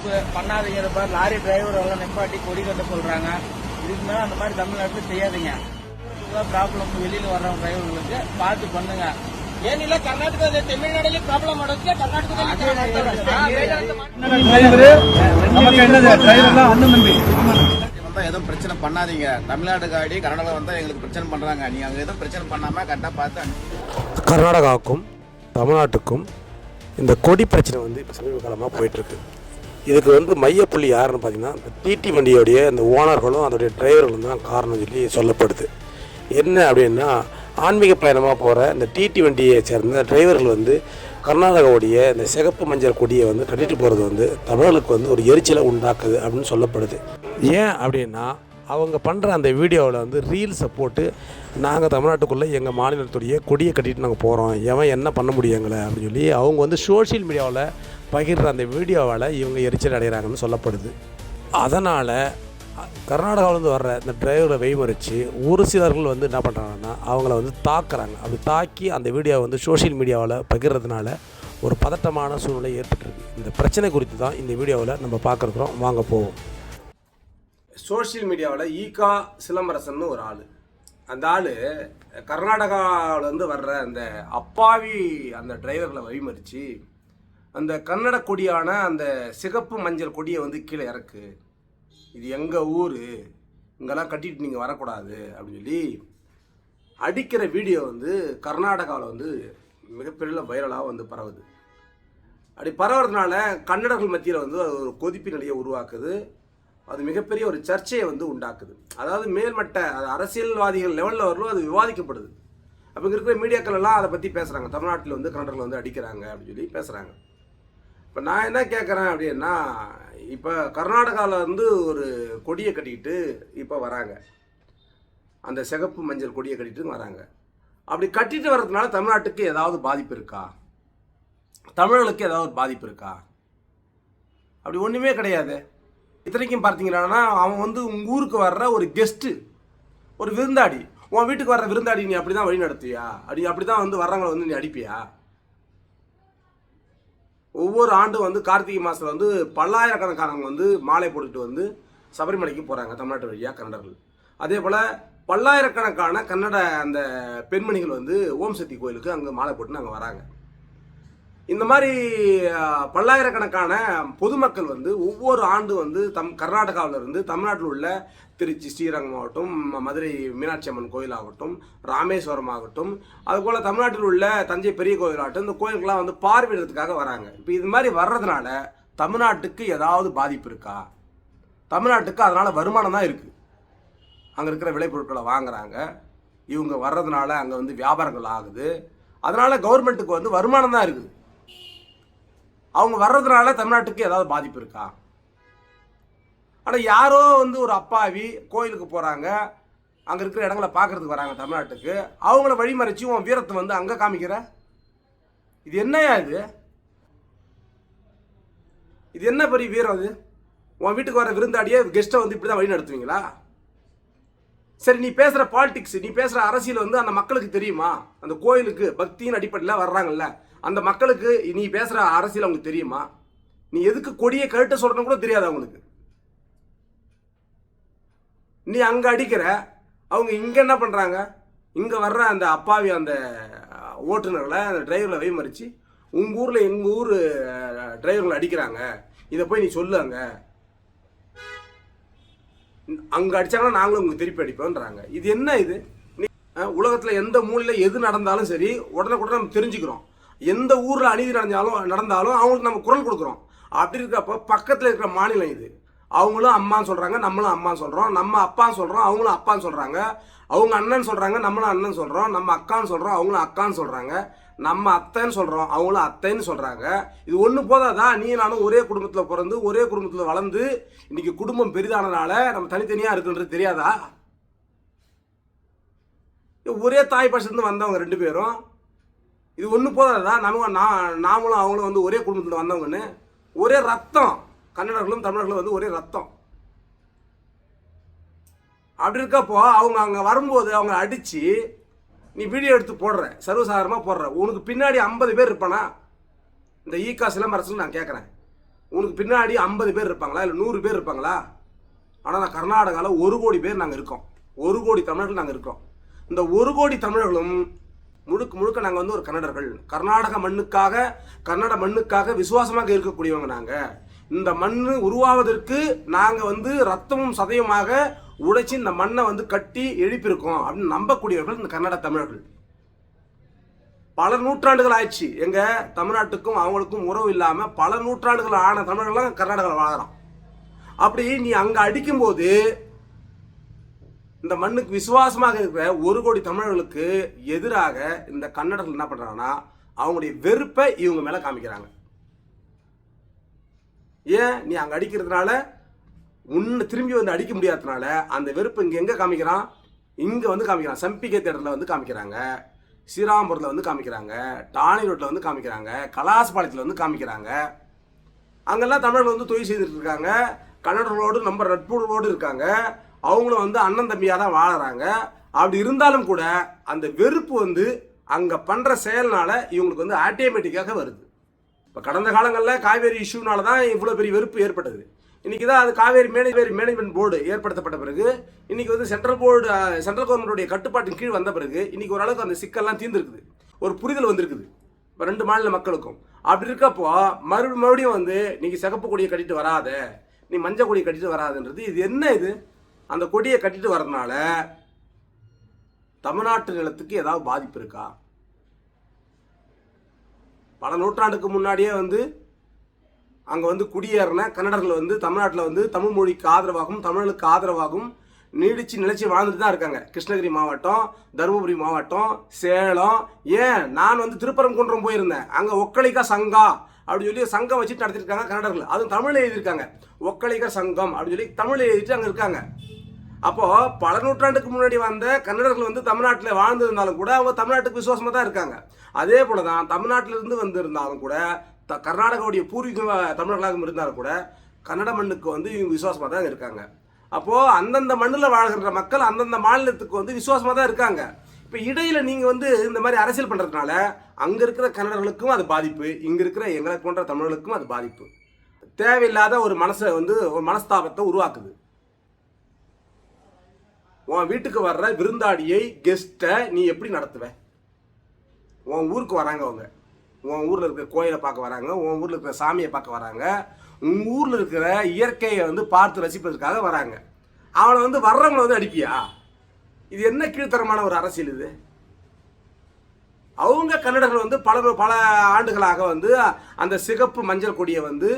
தப்பு பண்ணாதீங்க. Lorry driver எல்லாம் நிப்பாட்டி கொடி கட்ட சொல்றாங்க. இதுக்கு மேல அந்த மாதிரி தமிழ்நாட்டில் செய்யாதீங்க. ப்ராப்ளம் வெளியில வர்றவங்க டிரைவர்களுக்கு பார்த்து பண்ணுங்க. ಏನಿಲ್ಲ ಕರ್ನಾಟಕದ ತಮಿಳುನಾಡಲ್ಲಿ ಪ್ರಾಬ್ಲಮ್ ಮಾಡೋದಕ್ಕೆ எதுவும் பிரச்சனை பண்ணாதீங்க. தமிழ்நாடு காடி கர்நாடகா வந்தா எங்களுக்கு பிரச்சனை பண்றாங்க. நீங்க அங்க எதுவும் பிரச்சனை பண்ணாம கரெக்டா பார்த்து. கர்நாடகாவுக்கும் தமிழ்நாட்டுக்கும் இந்த கொடி பிரச்சனை வந்து இப்போ சமீப காலமாக போயிட்டுருக்கு. இதுக்கு வந்து மையப்புள்ளி யாருன்னு பார்த்தீங்கன்னா இந்த டிடி வண்டியோடைய இந்த ஓனர்களும் அதோடைய டிரைவர்களும் தான் காரணம் சொல்லி சொல்லப்படுது. என்ன அப்படின்னா ஆன்மீக பயணமாக போகிற இந்த டிடி வண்டியை சேர்ந்த டிரைவர்கள் வந்து கர்நாடகாவுடைய இந்த சிகப்பு மஞ்சள் கொடியை வந்து கட்டிட்டு போகிறது வந்து தமிழர்களுக்கு வந்து ஒரு எரிச்சலை உண்டாக்குது அப்படின்னு சொல்லப்படுது. ஏன் அப்படின்னா அவங்க பண்ணுற அந்த வீடியோவில் வந்து ரீல்ஸை போட்டு நாங்கள் தமிழ்நாட்டுக்குள்ளே எங்கள் மாநிலத்துடைய கொடியை கட்டிட்டு நாங்கள் போகிறோம், எவன் என்ன பண்ண முடியும் எங்களை அப்படின்னு சொல்லி அவங்க வந்து சோஷியல் மீடியாவில் பகிர்ற அந்த வீடியோவால் இவங்க எரிச்சல் அடைகிறாங்கன்னு சொல்லப்படுது. அதனால் கர்நாடகாவிலேருந்து வர்ற இந்த டிரைவரை வெய்மறித்து ஒரு சிலர்கள் வந்து என்ன பண்ணுறாங்கன்னா அவங்கள வந்து தாக்குறாங்க. அப்படி தாக்கி அந்த வீடியோவை வந்து சோஷியல் மீடியாவில் பகிர்றதுனால ஒரு பதட்டமான சூழ்நிலை ஏற்பட்டுருக்கு. இந்த பிரச்சனை குறித்து தான் இந்த வீடியோவில் நம்ம பார்க்குறோம். வாங்க போவோம். சோஷியல் மீடியாவில் ஈகா சிலம்பரசன் ஒரு ஆள், அந்த ஆள் கர்நாடகாவிலேருந்து வர்ற அந்த அப்பாவி அந்த டிரைவர்களை வழிமறித்து அந்த கன்னட கொடியான அந்த சிகப்பு மஞ்சள் கொடியை வந்து கீழே இறக்கு, இது எங்கள் ஊர், இங்கெல்லாம் கட்டிட்டு நீங்கள் வரக்கூடாது அப்படின்னு சொல்லி அடிக்கிற வீடியோ வந்து கர்நாடகாவில் வந்து மிகப்பெரிய வைரலாக வந்து பரவுது. அப்படி பரவுறதுனால கன்னடர்கள் மத்தியில் வந்து அது ஒரு கொதிப்பு நிலையை உருவாக்குது. அது மிகப்பெரிய ஒரு சர்ச்சையை வந்து உண்டாக்குது. அதாவது மேல்மட்ட அரசியல்வாதிகள் லெவலில் வரலும் அது விவாதிக்கப்படுது. அப்போ இங்கே இருக்கிற மீடியாக்கள் எல்லாம் அதை பற்றி பேசுகிறாங்க. தமிழ்நாட்டில் வந்து கன்னடர்கள் வந்து அடிக்கிறாங்க அப்படின்னு சொல்லி பேசுகிறாங்க. இப்போ நான் என்ன கேட்குறேன் அப்படின்னா, இப்போ கர்நாடகாவில் வந்து ஒரு கொடியை கட்டிக்கிட்டு இப்போ வராங்க, அந்த சிகப்பு மஞ்சள் கொடியை கட்டிட்டு வராங்க. அப்படி கட்டிட்டு வர்றதுனால தமிழ்நாட்டுக்கு ஏதாவது பாதிப்பு இருக்கா? தமிழர்களுக்கு ஏதாவது பாதிப்பு இருக்கா? அப்படி ஒன்றுமே கிடையாது. இத்தனைக்கும் பார்த்தீங்கன்னா அவன் வந்து உங்கள் ஊருக்கு வர்ற ஒரு கெஸ்ட்டு, ஒரு விருந்தாடி. உன் வீட்டுக்கு வர்ற விருந்தாடி நீ அப்படி தான் வழி நடத்துவியா? அப்படி தான் வந்து வர்றவங்களை வந்து நீ அடிப்பியா? ஒவ்வொரு ஆண்டும் வந்து கார்த்திகை மாதத்தில் வந்து பல்லாயிரக்கணக்கானவங்க வந்து மாலை போட்டுட்டு வந்து சபரிமலைக்கு போகிறாங்க தமிழ்நாட்டு வழியாக கன்னடர்கள். அதே போல் பல்லாயிரக்கணக்கான கன்னட அந்த பெண்மணிகள் வந்து ஓம் சக்தி கோயிலுக்கு அங்கே மாலை போட்டுன்னு அங்கே வராங்க. இந்த மாதிரி பல்லாயிரக்கணக்கான பொதுமக்கள் வந்து ஒவ்வொரு ஆண்டு வந்து கர்நாடகாவிலிருந்து தமிழ்நாட்டில் உள்ள திருச்சி ஸ்ரீரங்கம் ஆகட்டும், மதுரை மீனாட்சி அம்மன் கோயில் ஆகட்டும், ராமேஸ்வரம் ஆகட்டும், அதுபோல் தமிழ்நாட்டில் உள்ள தஞ்சை பெரிய கோயில் ஆகட்டும், இந்த கோயிலுக்கெல்லாம் வந்து பார்வையிடுறதுக்காக வராங்க. இப்போ இது மாதிரி வர்றதுனால தமிழ்நாட்டுக்கு ஏதாவது பாதிப்பு இருக்கா? தமிழ்நாட்டுக்கு அதனால் வருமானம் தான் இருக்குது. அங்கே இருக்கிற விளைபொருட்களை வாங்குறாங்க, இவங்க வர்றதுனால அங்கே வந்து வியாபாரங்கள் ஆகுது. அதனால் கவர்மெண்ட்டுக்கு வந்து வருமானம் தான் இருக்குது. அவங்க வர்றதுனால தமிழ்நாட்டுக்கு ஏதாவது பாதிப்பு இருக்கா? ஆனால் யாரோ வந்து ஒரு அப்பாவி கோயிலுக்கு போகிறாங்க, அங்கே இருக்கிற இடங்களை பார்க்குறதுக்கு வராங்க தமிழ்நாட்டுக்கு, அவங்கள வழிமறிச்சு உன் வீரத்தை வந்து அங்கே காமிக்கிற. இது என்னையா இது? இது என்ன பெரிய வீரம்? அது உன் வீட்டுக்கு வர விருந்தாடியே கெஸ்ட்டை வந்து இப்படி தான் வழி நடத்துவீங்களா? சரி, நீ பேசுகிற பாலிடிக்ஸ், நீ பேசுகிற அரசியல் வந்து அந்த மக்களுக்கு தெரியுமா? அந்த கோயிலுக்கு பக்தியின் அடிப்படையில் வர்றாங்கல்ல, அந்த மக்களுக்கு நீ பேசுகிற அரசியல் அவங்களுக்கு தெரியுமா? நீ எதுக்கு கொடியை கழட்ட சொல்கிறன்னு கூட தெரியாது அவங்களுக்கு. நீ அங்கே அடிக்கிற, அவங்க இங்கே என்ன பண்ணுறாங்க? இங்கே வர்ற அந்த அப்பாவி அந்த ஓட்டுநர்களை, அந்த டிரைவர்களை வைமறிச்சு உங்கள் ஊரில் எங்கள் ஊர் டிரைவர்களை அடிக்கிறாங்க, இதை போய் நீ சொல்லு. அங்கே அடித்தாங்கன்னா நாங்களும் உங்களுக்கு திருப்பி அடிப்போன்றாங்க. இது என்ன இது? உலகத்தில் எந்த மூலையில் எது நடந்தாலும் சரி உடனே நம்ம தெரிஞ்சுக்கிறோம். எந்த ஊரில் அநீதி நடந்தாலும் அவங்களுக்கு நம்ம குரல் கொடுக்குறோம். அப்படி இருக்கப்போ பக்கத்தில் இருக்கிற மாநிலம் இது, அவங்களும் அம்மான்னு சொல்கிறாங்க, நம்மளும் அம்மான்னு சொல்கிறோம். நம்ம அப்பான்னு சொல்கிறோம், அவங்களும் அப்பான்னு சொல்கிறாங்க. அவங்க அண்ணன் சொல்கிறாங்க, நம்மளும் அண்ணன் சொல்கிறோம். நம்ம அக்கான்னு சொல்கிறோம், அவங்களும் அக்கான்னு சொல்கிறாங்க. நம்ம அத்தைன்னு சொல்கிறோம், அவங்களும் அத்தைன்னு சொல்கிறாங்க. இது ஒன்று போதாதா? நீ நானும் ஒரே குடும்பத்தில் பிறந்து ஒரே குடும்பத்தில் வளர்ந்து இன்றைக்கி குடும்பம் பெரிதானதுனால நம்ம தனித்தனியாக இருக்குன்றது தெரியாதா? ஒரே தாய் பாசத்துலேருந்து வந்தவங்க ரெண்டு பேரும். இது ஒன்று போதாதா? நாமளும் அவங்களும் வந்து ஒரே குடும்பத்தில் வந்தவங்கன்னு. ஒரே ரத்தம், கன்னடர்களும் தமிழர்களும் வந்து ஒரே ரத்தம். அப்படி இருக்கப்போ அவங்க அங்கே வரும்போது அவங்க அடித்து நீ வீடியோ எடுத்து போடுற, சர்வசாதாரணமாக போடுற, உனக்கு பின்னாடி 50 பேர் இருப்பானா? இந்த ஈகா சிலம்பரசன் நான் கேட்குறேன். உனக்கு பின்னாடி 50 பேர் இருப்பாங்களா இல்லை 100 பேர் இருப்பாங்களா? ஆனால் நான் கர்நாடகாவில் 1 கோடி பேர் நாங்கள் இருக்கோம். 1 கோடி தமிழர்கள் நாங்கள் இருக்கோம். இந்த 1 கோடி தமிழர்களும் முழுக்க முழுக்க நாங்கள் வந்து ஒரு கன்னடர்கள். கர்நாடக மண்ணுக்காக, கன்னட மண்ணுக்காக விசுவாசமாக இருக்கக்கூடியவங்க நாங்கள். இந்த மண் உருவாவதற்கு நாங்கள் வந்து ரத்தமும் சதயமாக உடைச்சி இந்த மண்ணை வந்து கட்டி எழுப்பியிருக்கோம் அப்படின்னு நம்பக்கூடியவர்கள் இந்த கன்னட தமிழர்கள். பல நூற்றாண்டுகள் ஆயிடுச்சு எங்க தமிழ்நாட்டுக்கும் அவங்களுக்கும் உறவு இல்லாமல் பல நூற்றாண்டுகள் ஆன தமிழர்கள்லாம் கர்நாடகாவில் வாழறோம். அப்படி நீ அங்கே அடிக்கும்போது இந்த மண்ணுக்கு விசுவாசமாக இருக்கிற 1 கோடி தமிழர்களுக்கு எதிராக இந்த கன்னடர்கள் என்ன பண்றாங்கன்னா அவங்களுடைய வெறுப்பை இவங்க மேல காமிக்கிறாங்க. ஏன் நீ அங்க அடிக்கிறதுனால உன்னை திரும்பி வந்து அடிக்க முடியாததுனால அந்த வெறுப்பு இங்க எங்க காமிக்கிறான்? இங்க வந்து காமிக்கிறான். சம்பிகை தேட்டர்ல வந்து காமிக்கிறாங்க, ஸ்ரீராம்பூர்ல வந்து காமிக்கிறாங்க, டானி ரோட்ல வந்து காமிக்கிறாங்க, கலாசபாளையத்தில் வந்து காமிக்கிறாங்க. அங்கெல்லாம் தமிழர்கள் வந்து தொழில் செய்துட்டு இருக்காங்க. கன்னடர்களோடு நம்ம நட்புறவோடு இருக்காங்க. அவங்களும் வந்து அண்ணன் தம்பியாக தான் வாழறாங்க. அப்படி இருந்தாலும் கூட அந்த வெறுப்பு வந்து அங்கே பண்ணுற செயல்னால இவங்களுக்கு வந்து ஆட்டோமேட்டிக்காக வருது. இப்போ கடந்த காலங்களில் காவேரி இஷ்யூனால தான் இவ்வளோ பெரிய வெறுப்பு ஏற்பட்டது. இன்றைக்கி தான் அது காவேரி மேனேஜ்மெண்ட் போர்டு ஏற்படுத்தப்பட்ட பிறகு, இன்றைக்கி வந்து சென்ட்ரல் கவர்மெண்ட்டுடைய கட்டுப்பாட்டின் கீழ் வந்த பிறகு இன்றைக்கி ஓரளவுக்கு அந்த சிக்கல்லாம் தீர்ந்துருக்குது. ஒரு புரிதல் வந்திருக்குது இப்போ 2 மாநில மக்களுக்கும். அப்படி இருக்கப்போ மறுபடியும் வந்து நீங்கள் சிகப்பு கொடியை கட்டிட்டு வராத, நீ மஞ்சள் கொடியை கட்டிட்டு வராதுன்றது இது என்ன? இது அந்த கொடியை கட்டிட்டு வரதுனால தமிழ்நாட்டு நிலத்துக்கு ஏதாவது பாதிப்பு இருக்கா? பல நூற்றாண்டுக்கு முன்னாடியே வந்து அங்கே வந்து குடியேறின கன்னடர்கள் வந்து தமிழ்நாட்டில் வந்து தமிழ் மொழிக்கு ஆதரவாகவும் தமிழுக்கு ஆதரவாகவும் நீடிச்சு நிலைச்சி வாழ்ந்துட்டு தான் இருக்காங்க. கிருஷ்ணகிரி மாவட்டம், தருமபுரி மாவட்டம், சேலம், ஏன் நான் வந்து திருப்பரங்குன்றம் போயிருந்தேன். அங்கே ஒக்கலிகா சங்கா அப்படின்னு சொல்லி சங்கம் வச்சுட்டு நடத்திருக்காங்க கன்னடர்கள். அதுவும் தமிழில் எழுதியிருக்காங்க. ஒக்கலிகா சங்கம் அப்படின்னு சொல்லி தமிழில் எழுதிட்டு அங்கே இருக்காங்க. அப்போது பல நூற்றாண்டுக்கு முன்னாடி வந்த கன்னடர்கள் வந்து தமிழ்நாட்டில் வாழ்ந்திருந்தாலும் கூட அவங்க தமிழ்நாட்டுக்கு விசுவாசமாக தான் இருக்காங்க. அதே போல தான் தமிழ்நாட்டிலிருந்து வந்திருந்தாலும் கூட கர்நாடகாவுடைய பூர்வீக தமிழர்களாக இருந்தாலும் கூட கன்னட மண்ணுக்கு வந்து இவங்க விசுவாசமாக தான் இருக்காங்க. அப்போது அந்தந்த மண்ணில் வாழ்கிற மக்கள் அந்தந்த மாநிலத்துக்கு வந்து விசுவாசமாக தான் இருக்காங்க. இப்போ இடையில் நீங்கள் வந்து இந்த மாதிரி அரசியல் பண்ணுறதுனால அங்கே இருக்கிற கன்னடர்களுக்கும் அது பாதிப்பு, இங்கே இருக்கிற எங்களை போன்ற தமிழர்களுக்கும் அது பாதிப்பு. தேவையில்லாத ஒரு மனஸ்தாபத்தை உருவாக்குது. உன் வீட்டுக்கு வர்ற விருந்தாடியை, கெஸ்ட்டை நீ எப்படி நடத்துவ? உன் ஊருக்கு வராங்க, அவங்க உன் ஊரில் இருக்கிற கோயிலை பார்க்க வராங்க, உன் ஊரில் இருக்கிற சாமியை பார்க்க வராங்க, உங்கள் ஊரில் இருக்கிற இயற்கையை வந்து பார்த்து ரசிப்பதற்காக வராங்க. அவனை வந்து வர்றவங்களை வந்து அடிப்பியா? இது என்ன கீழ்த்தரமான ஒரு அரசியல் இது? அவங்க கன்னடர்கள் வந்து பல ஆண்டுகளாக வந்து அந்த சிகப்பு மஞ்சள் கொடியை வந்து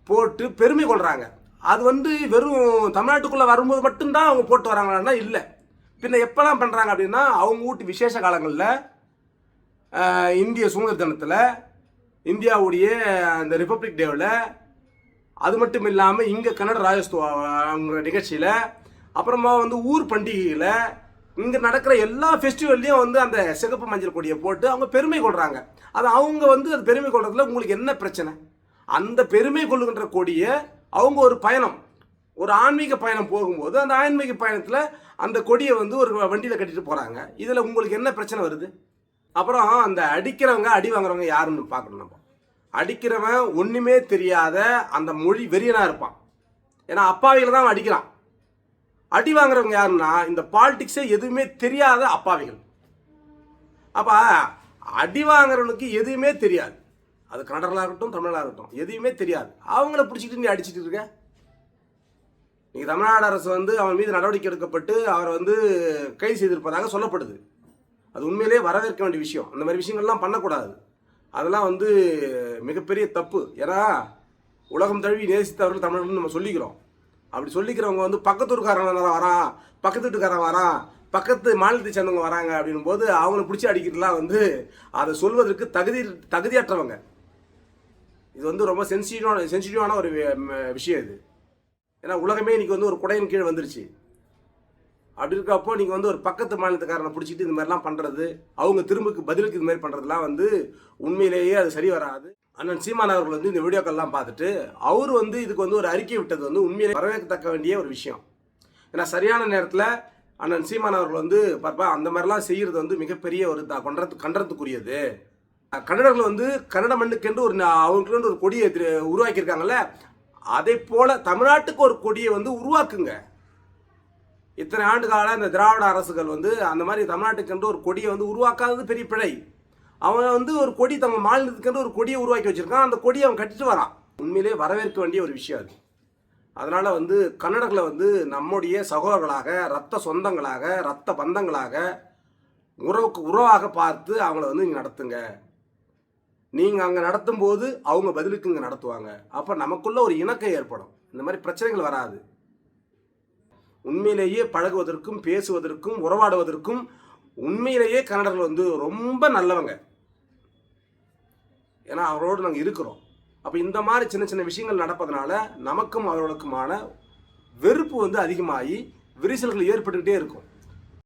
போட்டு பெருமை கொள்கிறாங்க. அது வந்து வெறும் தமிழ்நாட்டுக்குள்ளே வரும்போது மட்டும்தான் அவங்க போட்டு வராங்கன்னா இல்லை. பின்ன எப்போல்லாம் பண்ணுறாங்க அப்படின்னா அவங்க வீட்டு விசேஷ காலங்களில், இந்திய சுதந்திர தினத்தில், இந்தியாவுடைய அந்த ரிப்பப்ளிக் டேவில், அது மட்டும் இல்லாமல் இங்கே கன்னட ராஜோத்சவ நிகழ்ச்சியில், அப்புறமா வந்து ஊர் பண்டிகையில், இங்கே நடக்கிற எல்லா ஃபெஸ்டிவல்லையும் வந்து அந்த சிகப்பு மஞ்சள் கொடியை போட்டு அவங்க பெருமை கொள்கிறாங்க. அது அவங்க வந்து அது பெருமை கொள்றதுல உங்களுக்கு என்ன பிரச்சனை? அந்த பெருமை கொள்ளுகின்ற கொடியை அவங்க ஒரு பயணம், ஒரு ஆன்மீக பயணம் போகும்போது அந்த ஆன்மீக பயணத்தில் அந்த கொடியை வந்து ஒரு வண்டியில் கட்டிட்டு போகிறாங்க. இதில் உங்களுக்கு என்ன பிரச்சனை வருது? அப்புறம் அந்த அடிக்கிறவங்க அடி வாங்குறவங்க யாருன்னு பார்க்கணும். நம்ம அடிக்கிறவன் ஒன்றுமே தெரியாத அந்த மொழி வெறியனாக இருப்பான். ஏன்னா அப்பாவிகளை தான் அவன் அடிக்கிறான். அடி வாங்குறவங்க யாருன்னா இந்த பாலிடிக்ஸே எதுவுமே தெரியாத அப்பாவிகள். அப்போ அடி வாங்குறவனுக்கு எதுவுமே தெரியாது. அது கன்னடர்களாக இருக்கட்டும், தமிழாக இருக்கட்டும், எதுவுமே தெரியாது. அவங்கள பிடிச்சிக்கிட்டு நீ அடிச்சுட்டு இருக்க. நீங்கள் தமிழ்நாடு அரசு வந்து அவன் மீது நடவடிக்கை எடுக்கப்பட்டு அவரை வந்து கைது செய்திருப்பதாக சொல்லப்படுது. அது உண்மையிலேயே வரவேற்க வேண்டிய விஷயம். அந்த மாதிரி விஷயங்கள்லாம் பண்ணக்கூடாது. அதெல்லாம் வந்து மிகப்பெரிய தப்பு. ஏன்னா உலகம் தழுவி நேசித்தவர்கள் தமிழர்கள் நம்ம சொல்லிக்கிறோம். அப்படி சொல்லிக்கிறவங்க வந்து பக்கத்தூர்காரங்க வரான், பக்கத்து வீட்டுக்காரன் வரான், பக்கத்து மாநிலத்தை சேர்ந்தவங்க வராங்க அப்படின்னும் போது அவங்கள பிடிச்சி அடிக்கிறதுலாம் வந்து அதை சொல்வதற்கு தகுதியற்றவங்க. இது வந்து ரொம்ப சென்சிட்டிவான ஒரு விஷயம் இது. ஏன்னா உலகமே இன்னைக்கு வந்து ஒரு குடையின் கீழ் வந்துருச்சு. அப்படி இருக்கப்போ நீங்கள் வந்து ஒரு பக்கத்து மாநிலத்துக்காரனை பிடிச்சிட்டு இந்த மாதிரிலாம் பண்ணுறது, அவங்க திரும்புக்கு பதிலுக்கு இது மாதிரி பண்ணுறதுலாம் வந்து உண்மையிலேயே அது சரி வராது. அண்ணன் சீமான் அவர்கள் வந்து இந்த வீடியோக்கள்லாம் பார்த்துட்டு அவர் வந்து இதுக்கு வந்து ஒரு அறிக்கை விட்டது வந்து உண்மையிலே வரவேற்கத்தக்க வேண்டிய ஒரு விஷயம். ஏன்னா சரியான நேரத்தில் அண்ணன் சீமான் அவர்கள் வந்து பார்ப்பா அந்த மாதிரிலாம் செய்கிறது வந்து மிகப்பெரிய ஒரு கண்டனத்துக்குரியது. கன்னடர்கள் வந்து கன்னட மண்ணுக்கென்று அவங்களுக்கென்று ஒரு கொடியை உருவாக்கியிருக்காங்கல்ல, அதே போல தமிழ்நாட்டுக்கு ஒரு கொடியை வந்து உருவாக்குங்க. இத்தனை ஆண்டு கால இந்த திராவிட அரசுகள் வந்து அந்த மாதிரி தமிழ்நாட்டுக்கென்று ஒரு கொடியை வந்து உருவாக்காதது பெரிய பிழை. அவன் வந்து ஒரு கொடி தங்க மாநிலத்துக்கென்று ஒரு கொடியை உருவாக்கி வச்சிருக்கான். அந்த கொடியை அவன் கட்டிட்டு வரான். உண்மையிலே வரவேற்க வேண்டிய ஒரு விஷயம் அது. அதனால வந்து கன்னடர்களை வந்து நம்முடைய சகோதரர்களாக, ரத்த சொந்தங்களாக, ரத்த பந்தங்களாக, உறவாக பார்த்து அவங்கள வந்து நீங்கள் நடத்துங்க. நீங்கள் அங்கே நடத்தும் போது அவங்க பதிலுக்கு இங்கே நடத்துவாங்க. அப்போ நமக்குள்ள ஒரு இணக்கம் ஏற்படும். இந்த மாதிரி பிரச்சனைகள் வராது. உண்மையிலேயே பழகுவதற்கும் பேசுவதற்கும் உறவாடுவதற்கும் உண்மையிலேயே கன்னடர்கள் வந்து ரொம்ப நல்லவங்க. ஏன்னா அவரோடு நாங்கள் இருக்கிறோம். அப்போ இந்த மாதிரி சின்ன சின்ன விஷயங்கள் நடப்பதனால நமக்கும் அவர்களுக்குமான வெறுப்பு வந்து அதிகமாகி விரிசல்கள் ஏற்பட்டுக்கிட்டே இருக்கும்.